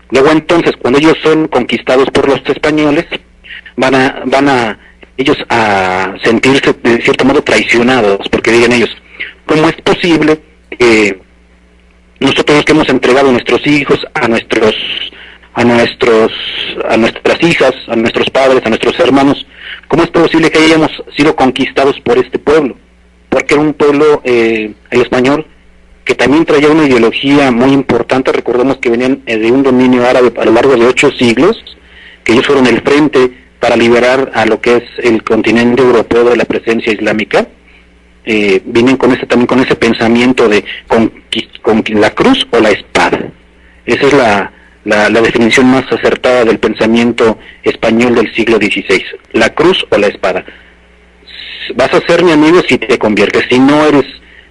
Luego entonces, cuando ellos son conquistados por los españoles, van a ellos a sentirse de cierto modo traicionados, porque digan ellos, ¿cómo es posible que nosotros que hemos entregado a nuestros hijos, a nuestras hijas, a nuestros padres, a nuestros hermanos, cómo es posible que hayamos sido conquistados por este pueblo? Porque era un pueblo, el español, que también traía una ideología muy importante. Recordemos que venían de un dominio árabe a lo largo de 8 siglos, que ellos fueron el frente para liberar a lo que es el continente europeo de la presencia islámica. Vienen también con ese pensamiento de con la cruz o la espada. Esa es la definición más acertada del pensamiento español del siglo XVI, la cruz o la espada. Vas a ser mi amigo si te conviertes, si no eres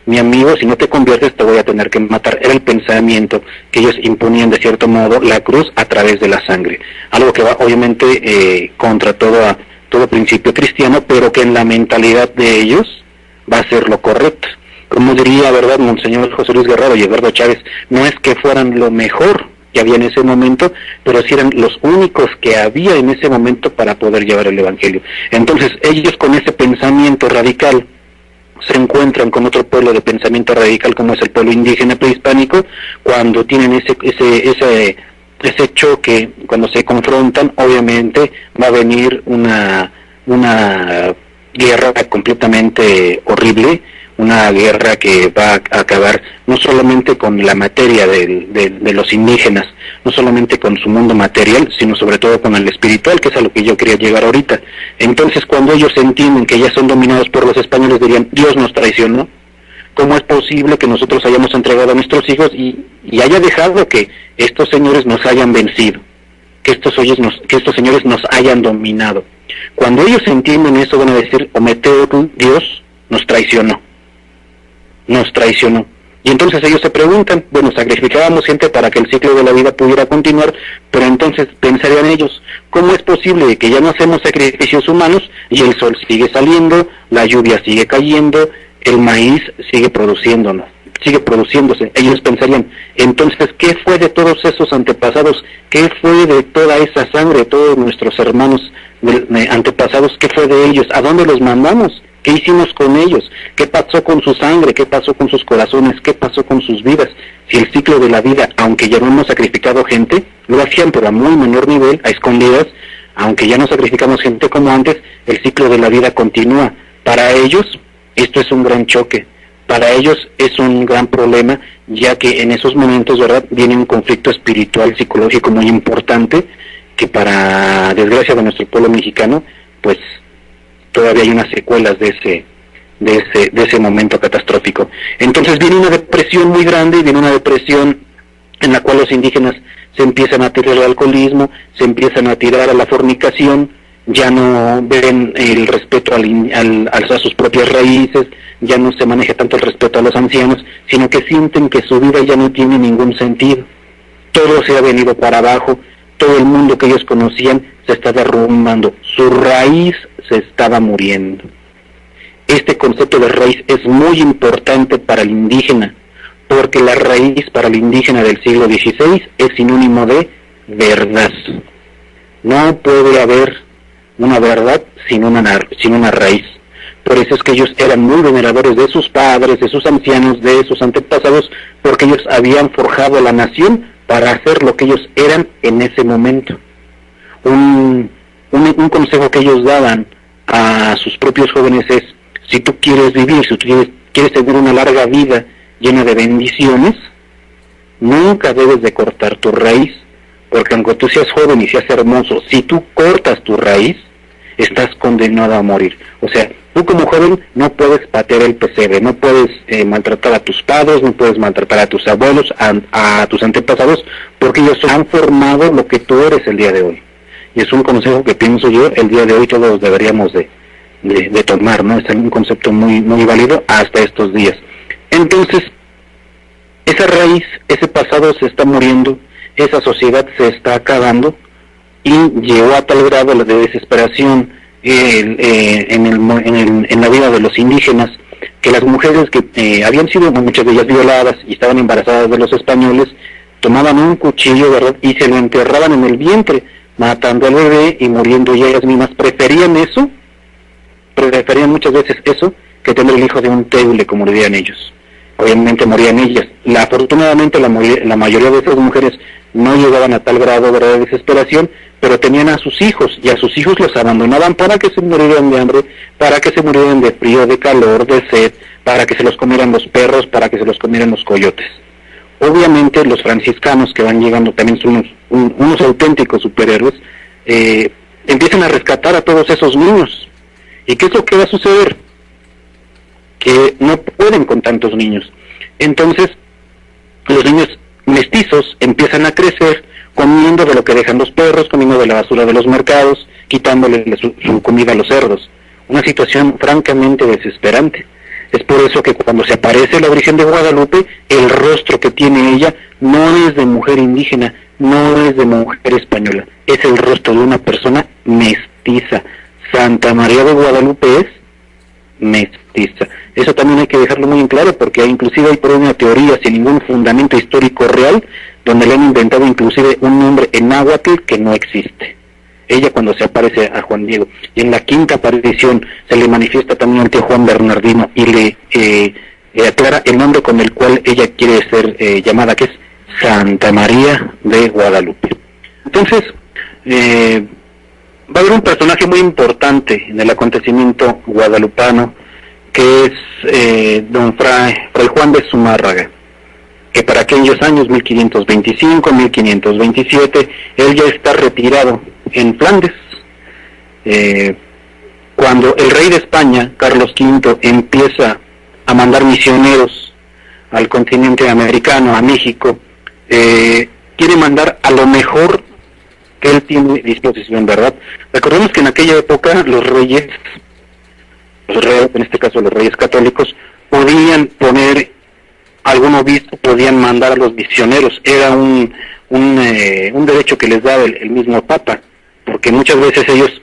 mi amigo, si no te conviertes te voy a tener que matar. Era el pensamiento que ellos imponían de cierto modo, la cruz a través de la sangre, algo que va obviamente contra todo principio cristiano, pero que en la mentalidad de ellos va a ser lo correcto. Como diría, ¿verdad?, Monseñor José Luis Guerrero y Eduardo Chávez, no es que fueran lo mejor que había en ese momento, pero sí eran los únicos que había en ese momento para poder llevar el Evangelio. Entonces ellos con ese pensamiento radical se encuentran con otro pueblo de pensamiento radical como es el pueblo indígena prehispánico. Cuando tienen ese choque, cuando se confrontan, obviamente va a venir una guerra completamente horrible, una guerra que va a acabar no solamente con la materia de los indígenas, no solamente con su mundo material, sino sobre todo con el espiritual, que es a lo que yo quería llegar ahorita. Entonces, cuando ellos entienden que ya son dominados por los españoles, dirían, Dios nos traicionó. ¿Cómo es posible que nosotros hayamos entregado a nuestros hijos y haya dejado que estos señores nos hayan vencido, que estos señores nos hayan dominado? Cuando ellos entienden eso, van a decir, Ometeotl, Dios nos traicionó. Y entonces ellos se preguntan, bueno, sacrificábamos gente para que el ciclo de la vida pudiera continuar, pero entonces pensarían ellos, ¿cómo es posible que ya no hacemos sacrificios humanos y el sol sigue saliendo, la lluvia sigue cayendo, el maíz sigue produciéndose? Ellos pensarían, entonces, ¿qué fue de todos esos antepasados? ¿Qué fue de toda esa sangre, de todos nuestros hermanos antepasados? ¿Qué fue de ellos? ¿A dónde los mandamos? ¿Qué hicimos con ellos? ¿Qué pasó con su sangre? ¿Qué pasó con sus corazones? ¿Qué pasó con sus vidas? Si el ciclo de la vida, aunque ya no hemos sacrificado gente, lo hacían pero a muy menor nivel, a escondidas, aunque ya no sacrificamos gente como antes, el ciclo de la vida continúa. Para ellos, esto es un gran choque. Para ellos es un gran problema, ya que en esos momentos, ¿verdad?, viene un conflicto espiritual, psicológico muy importante, que para desgracia de nuestro pueblo mexicano, pues todavía hay unas secuelas de ese momento catastrófico. Entonces viene una depresión muy grande, viene una depresión en la cual los indígenas se empiezan a tirar al alcoholismo, se empiezan a tirar a la fornicación, ya no ven el respeto a sus propias raíces, ya no se maneja tanto el respeto a los ancianos, sino que sienten que su vida ya no tiene ningún sentido. Todo se ha venido para abajo, todo el mundo que ellos conocían se está derrumbando, su raíz se estaba muriendo. Este concepto de raíz es muy importante para el indígena, porque la raíz para el indígena del siglo XVI es sinónimo de verdad. No puede haber una verdad sin una raíz. Por eso es que ellos eran muy veneradores de sus padres, de sus ancianos, de sus antepasados, porque ellos habían forjado la nación para hacer lo que ellos eran en ese momento. Un consejo que ellos daban a sus propios jóvenes es, si tú quieres vivir, si tú quieres tener una larga vida llena de bendiciones, nunca debes de cortar tu raíz, porque aunque tú seas joven y seas hermoso, si tú cortas tu raíz, estás condenado a morir. O sea, tú como joven no puedes patear el pesebre, no puedes maltratar a tus padres, no puedes maltratar a tus abuelos, a tus antepasados, porque ellos han formado lo que tú eres el día de hoy. Y es un consejo que pienso yo, el día de hoy todos deberíamos de tomar, ¿no? Es un concepto muy, muy válido hasta estos días. Entonces, esa raíz, ese pasado se está muriendo, esa sociedad se está acabando, y llegó a tal grado de desesperación en la vida de los indígenas, que las mujeres que habían sido muchas de ellas violadas y estaban embarazadas de los españoles, tomaban un cuchillo, ¿verdad?, y se lo enterraban en el vientre, matando al bebé y muriendo ellas mismas. Preferían muchas veces eso que tener el hijo de un teule, como le dirían ellos. Obviamente morían ellas. Afortunadamente la mayoría de esas mujeres no llegaban a tal grado, ¿verdad?, de desesperación, pero tenían a sus hijos, y a sus hijos los abandonaban para que se murieran de hambre, para que se murieran de frío, de calor, de sed, para que se los comieran los perros, para que se los comieran los coyotes. Obviamente los franciscanos, que van llegando, también son unos auténticos superhéroes, empiezan a rescatar a todos esos niños. ¿Y qué es lo que va a suceder? Que no pueden con tantos niños. Entonces, los niños mestizos empiezan a crecer comiendo de lo que dejan los perros, comiendo de la basura de los mercados, quitándole su comida a los cerdos. Una situación francamente desesperante. Es por eso que cuando se aparece la Virgen de Guadalupe, el rostro que tiene ella no es de mujer indígena, no es de mujer española, es el rostro de una persona mestiza. Santa María de Guadalupe es mestiza. Eso también hay que dejarlo muy en claro, porque inclusive hay por una teoría sin ningún fundamento histórico real, donde le han inventado inclusive un nombre en náhuatl que no existe. Ella, cuando se aparece a Juan Diego, y en la quinta aparición se le manifiesta también al tío Juan Bernardino y le aclara el nombre con el cual ella quiere ser llamada, que es Santa María de Guadalupe. Entonces, va a haber un personaje muy importante en el acontecimiento guadalupano, que es don Fray Juan de Zumárraga, que para aquellos años, 1525, 1527, él ya está retirado en Flandes. Cuando el rey de España, Carlos V, empieza a mandar misioneros al continente americano, a México, quiere mandar a lo mejor que él tiene disposición, ¿verdad? Recordemos que en aquella época los reyes, en este caso los reyes católicos, podían poner algún obispo, podían mandar a los misioneros. Era un derecho que les daba el mismo Papa, porque muchas veces ellos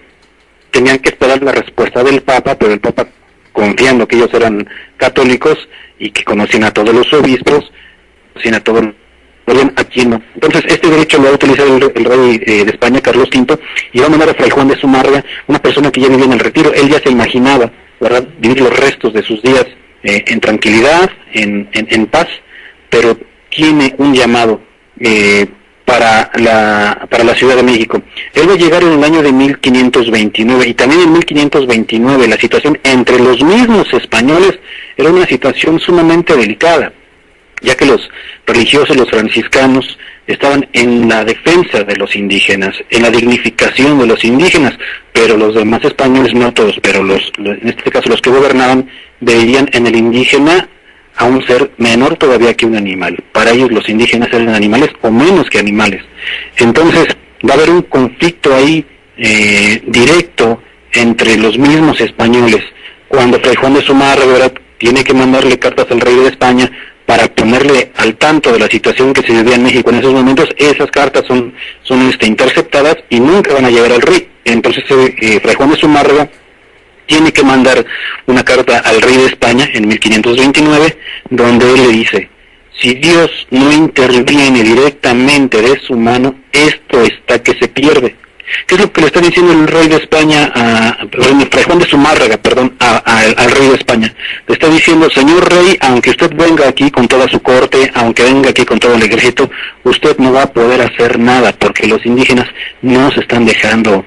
tenían que esperar la respuesta del Papa, pero el Papa, confiando que ellos eran católicos y que conocían a todos los obispos, conocían a todos, aquí no. Entonces este derecho lo va a utilizar el rey de España, Carlos V, y va a mandar a Fray Juan de Zumárraga, una persona que ya vivía en el retiro. Él ya se imaginaba, ¿verdad?, vivir los restos de sus días en tranquilidad, en paz, pero tiene un llamado para la Ciudad de México. Él va a llegar en el año de 1529, y también en 1529 la situación entre los mismos españoles era una situación sumamente delicada, ya que los religiosos, los franciscanos, estaban en la defensa de los indígenas, en la dignificación de los indígenas, pero los demás españoles, no todos, pero en este caso los que gobernaban, veían en el indígena a un ser menor todavía que un animal. Para ellos los indígenas eran animales o menos que animales. Entonces va a haber un conflicto ahí directo entre los mismos españoles. Cuando Fray Juan de Zumárraga tiene que mandarle cartas al rey de España para ponerle al tanto de la situación que se vivía en México en esos momentos, esas cartas son interceptadas y nunca van a llegar al rey. Entonces Fray Juan de Zumárraga tiene que mandar una carta al rey de España en 1529, donde él le dice: si Dios no interviene directamente de su mano, esto está que se pierde. ¿Qué es lo que le está diciendo el rey de España, Fray Juan de Zumárraga, al rey de España? Le está diciendo: señor rey, aunque usted venga aquí con toda su corte, aunque venga aquí con todo el ejército, usted no va a poder hacer nada, porque los indígenas no se están dejando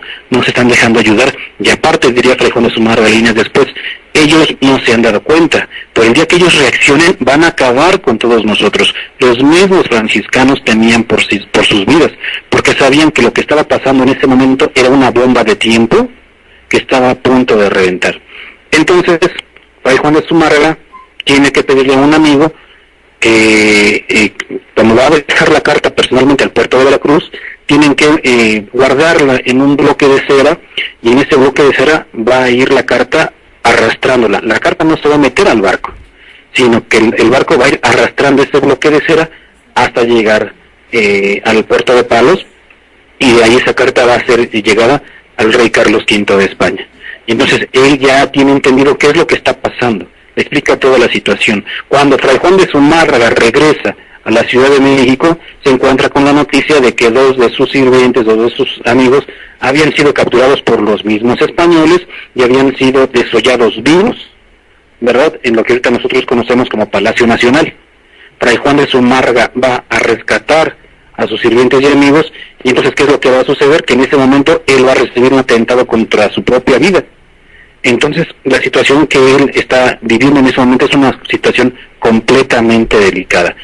ayudar. Y aparte, diría Fray Juan de Zumárraga líneas después, ellos no se han dado cuenta, pero el día que ellos reaccionen van a acabar con todos nosotros. Los mismos franciscanos temían por sus vidas, porque sabían que lo que estaba pasando en ese momento era una bomba de tiempo que estaba a punto de reventar. Entonces, Fray Juan de Zumárraga tiene que pedirle a un amigo que cuando va a dejar la carta personalmente al puerto de Veracruz, tienen que guardarla en un bloque de cera, y en ese bloque de cera va a ir la carta arrastrándola. La carta no se va a meter al barco, sino que el barco va a ir arrastrando ese bloque de cera hasta llegar al puerto de Palos, y de ahí esa carta va a ser llegada al rey Carlos V de España. Y entonces él ya tiene entendido qué es lo que está pasando, le explica toda la situación. Cuando Fray Juan de Zumárraga regresa a la Ciudad de México, se encuentra con la noticia de que 2 de sus sirvientes, 2 de sus amigos, habían sido capturados por los mismos españoles y habían sido desollados vivos, ¿verdad?, en lo que ahorita nosotros conocemos como Palacio Nacional. Fray Juan de Zumárraga va a rescatar a sus sirvientes y amigos, y entonces, ¿qué es lo que va a suceder? Que en ese momento él va a recibir un atentado contra su propia vida. Entonces, la situación que él está viviendo en ese momento es una situación completamente delicada.